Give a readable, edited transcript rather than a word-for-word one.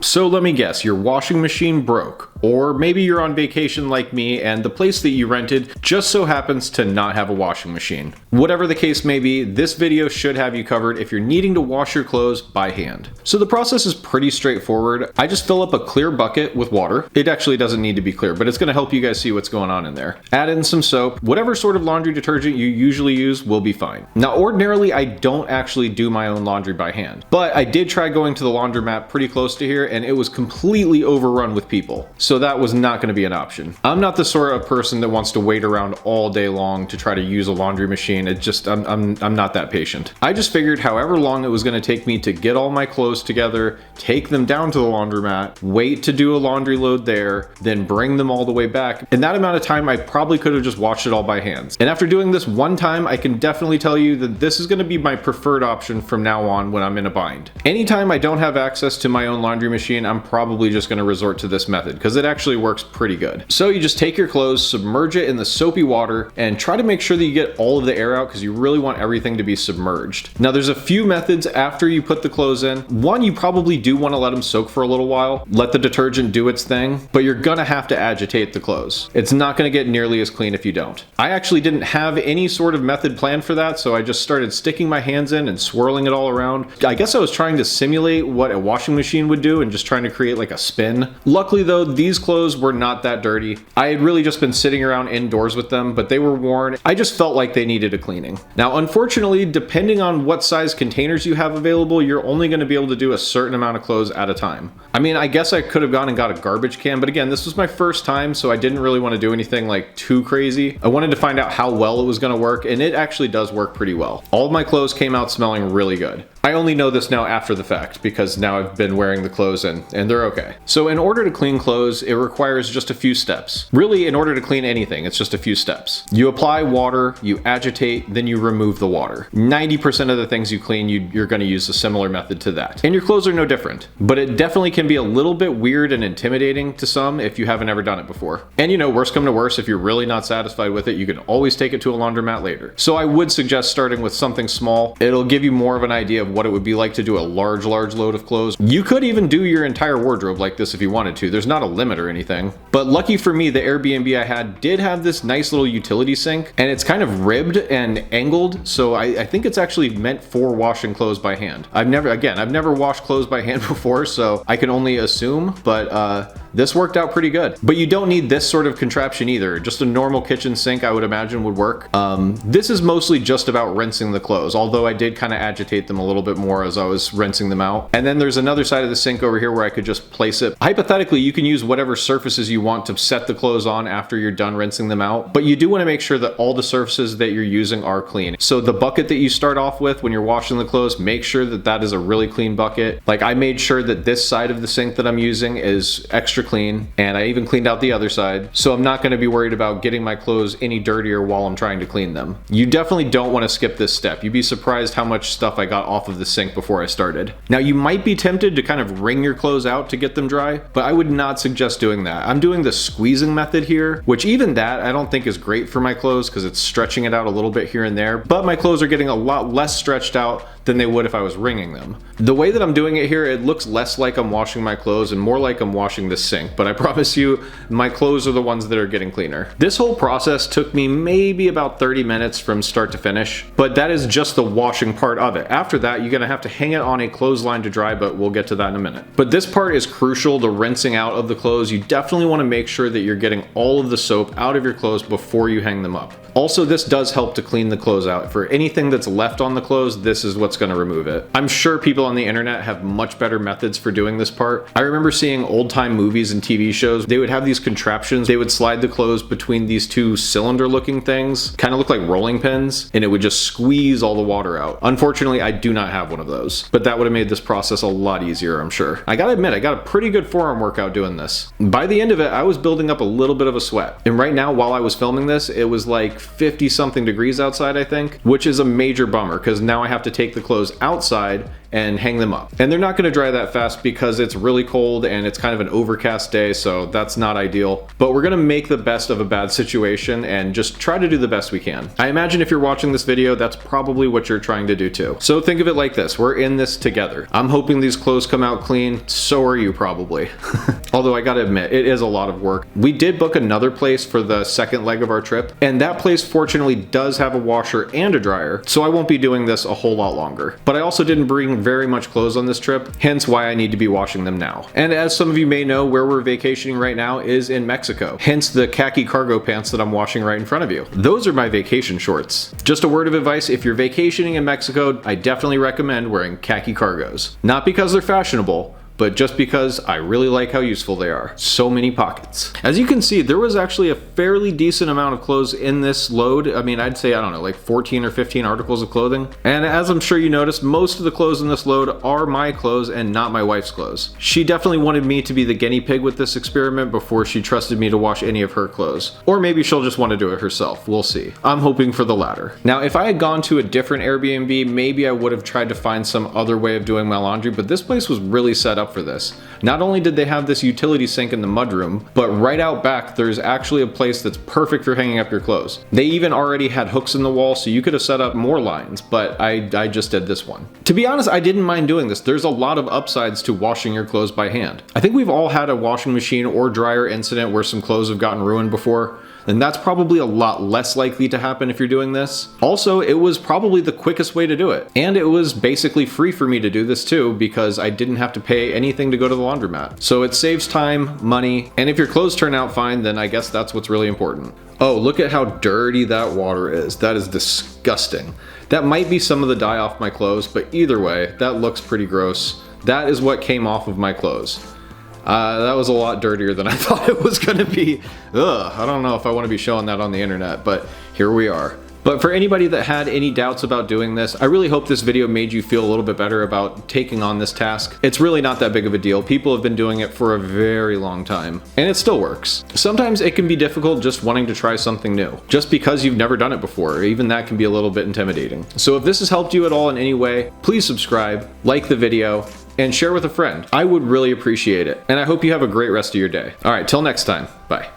So let me guess, your washing machine broke, or maybe you're on vacation like me and the place that you rented just so happens to not have a washing machine. Whatever the case may be, this video should have you covered if you're needing to wash your clothes by hand. So the process is pretty straightforward. I just fill up a clear bucket with water. It actually doesn't need to be clear, but it's going to help you guys see what's going on in there. Add in some soap. Whatever sort of laundry detergent you usually use will be fine. Now, ordinarily, I don't actually do my own laundry by hand, but I did try going to the laundromat pretty close to here and it was completely overrun with people. So that was not going to be an option. I'm not the sort of person that wants to wait around all day long to try to use a laundry machine. It just, I'm not that patient. I just figured however long it was going to take me to get all my clothes together, take them down to the laundromat, wait to do a laundry load there, then bring them all the way back. In that amount of time, I probably could have just washed it all by hands. And after doing this one time, I can definitely tell you that this is going to be my preferred option from now on when I'm in a bind. Anytime I don't have access to my own laundry machine, I'm probably just going to resort to this method because it actually works pretty good. So you just take your clothes, submerge it in the soapy water, and try to make sure that you get all of the air out because you really want everything to be submerged. Now there's a few methods after you put the clothes in. One, you probably do want to let them soak for a little while, let the detergent do its thing, but you're gonna have to agitate the clothes. It's not gonna get nearly as clean if you don't. I actually didn't have any sort of method planned for that, so I just started sticking my hands in and swirling it all around. I guess I was trying to simulate what a washing machine would do and just trying to create like a spin. Luckily though, these clothes were not that dirty. I had really just been sitting around indoors with them, but they were worn. I just felt like they needed a cleaning. Now, unfortunately, depending on what size containers you have available, you're only going to be able to do a certain amount of clothes at a time. I mean, I guess I could have gone and got a garbage can, but again, this was my first time, so I didn't really want to do anything like too crazy. I wanted to find out how well it was going to work, and it actually does work pretty well. All of my clothes came out smelling really good. I only know this now after the fact because now I've been wearing the clothes and they're okay. So in order to clean clothes, it requires just a few steps. Really, in order to clean anything, it's just a few steps. You apply water, you agitate, then you remove the water. 90% of the things you clean, you're going to use a similar method to that. And your clothes are no different. But it definitely can be a little bit weird and intimidating to some if you haven't ever done it before. And you know, worst come to worst, if you're really not satisfied with it, you can always take it to a laundromat later. So I would suggest starting with something small. It'll give you more of an idea of what it would be like to do a large load of clothes. You could even do your entire wardrobe like this if you wanted to. There's not a limit or anything. But lucky for me, the Airbnb I had did have this nice little utility sink, and it's kind of ribbed and angled, so I think it's actually meant for washing clothes by hand. I've never washed clothes by hand before, so I can only assume, but this worked out pretty good. But you don't need this sort of contraption either. Just a normal kitchen sink, I would imagine, would work. This is mostly just about rinsing the clothes, although I did kind of agitate them a little bit more as I was rinsing them out. And then there's another side of the sink over here where I could just place it. Hypothetically, you can use whatever surfaces you want to set the clothes on after you're done rinsing them out, but you do want to make sure that all the surfaces that you're using are clean. So the bucket that you start off with when you're washing the clothes, make sure that that is a really clean bucket. Like I made sure that this side of the sink that I'm using is extra clean, and I even cleaned out the other side, so I'm not going to be worried about getting my clothes any dirtier while I'm trying to clean them. You definitely don't want to skip this step. You'd be surprised how much stuff I got off of the sink before I started. Now you might be tempted to kind of wring your clothes out to get them dry, but I would not suggest doing that. I'm doing the squeezing method here, which even that I don't think is great for my clothes because it's stretching it out a little bit here and there, but my clothes are getting a lot less stretched out than they would if I was wringing them. The way that I'm doing it here, it looks less like I'm washing my clothes and more like I'm washing the sink, but I promise you, my clothes are the ones that are getting cleaner. This whole process took me maybe about 30 minutes from start to finish, but that is just the washing part of it. After that, you're gonna have to hang it on a clothesline to dry, but we'll get to that in a minute. But this part is crucial, the rinsing out of the clothes. You definitely wanna make sure that you're getting all of the soap out of your clothes before you hang them up. Also, this does help to clean the clothes out. For anything that's left on the clothes, this is what's going to remove it. I'm sure people on the internet have much better methods for doing this part. I remember seeing old-time movies and TV shows. They would have these contraptions. They would slide the clothes between these two cylinder-looking things, kind of look like rolling pins, and it would just squeeze all the water out. Unfortunately, I do not have one of those, but that would have made this process a lot easier, I'm sure. I gotta admit, I got a pretty good forearm workout doing this. By the end of it, I was building up a little bit of a sweat. And right now, while I was filming this, it was like 50 something degrees outside, I think, which is a major bummer because now I have to take the clothes outside and hang them up. And they're not going to dry that fast because it's really cold and it's kind of an overcast day, so that's not ideal. But we're going to make the best of a bad situation and just try to do the best we can. I imagine if you're watching this video, that's probably what you're trying to do too. So think of it like this: we're in this together. I'm hoping these clothes come out clean, so are you probably. Although I gotta admit, it is a lot of work. We did book another place for the second leg of our trip, and that place fortunately does have a washer and a dryer, so I won't be doing this a whole lot longer. But I also didn't bring very much clothes on this trip, hence why I need to be washing them now. And as some of you may know, where we're vacationing right now is in Mexico, hence the khaki cargo pants that I'm washing right in front of you. Those are my vacation shorts. Just a word of advice: if you're vacationing in Mexico, I definitely recommend wearing khaki cargos. Not because they're fashionable, but just because I really like how useful they are. So many pockets. As you can see, there was actually a fairly decent amount of clothes in this load. I mean, I'd say, I don't know, like 14 or 15 articles of clothing. And as I'm sure you noticed, most of the clothes in this load are my clothes and not my wife's clothes. She definitely wanted me to be the guinea pig with this experiment before she trusted me to wash any of her clothes. Or maybe she'll just want to do it herself. We'll see. I'm hoping for the latter. Now, if I had gone to a different Airbnb, maybe I would have tried to find some other way of doing my laundry, but this place was really set up for this. Not only did they have this utility sink in the mudroom, but right out back there's actually a place that's perfect for hanging up your clothes. They even already had hooks in the wall, so you could have set up more lines, but I just did this one. To be honest, I didn't mind doing this. There's a lot of upsides to washing your clothes by hand. I think we've all had a washing machine or dryer incident where some clothes have gotten ruined before, and that's probably a lot less likely to happen if you're doing this. Also, it was probably the quickest way to do it. And it was basically free for me to do this too, because I didn't have to pay anything to go to the laundromat. So it saves time, money, and if your clothes turn out fine, then I guess that's what's really important. Oh, look at how dirty that water is. That is disgusting. That might be some of the dye off my clothes, but either way, that looks pretty gross. That is what came off of my clothes. That was a lot dirtier than I thought it was gonna be. Ugh, I don't know if I want to be showing that on the internet, but here we are. But for anybody that had any doubts about doing this, I really hope this video made you feel a little bit better about taking on this task. It's really not that big of a deal. People have been doing it for a very long time, and it still works. Sometimes it can be difficult just wanting to try something new, just because you've never done it before. Even that can be a little bit intimidating. So if this has helped you at all in any way, please subscribe, like the video, and share with a friend. I would really appreciate it. And I hope you have a great rest of your day. All right, till next time, bye.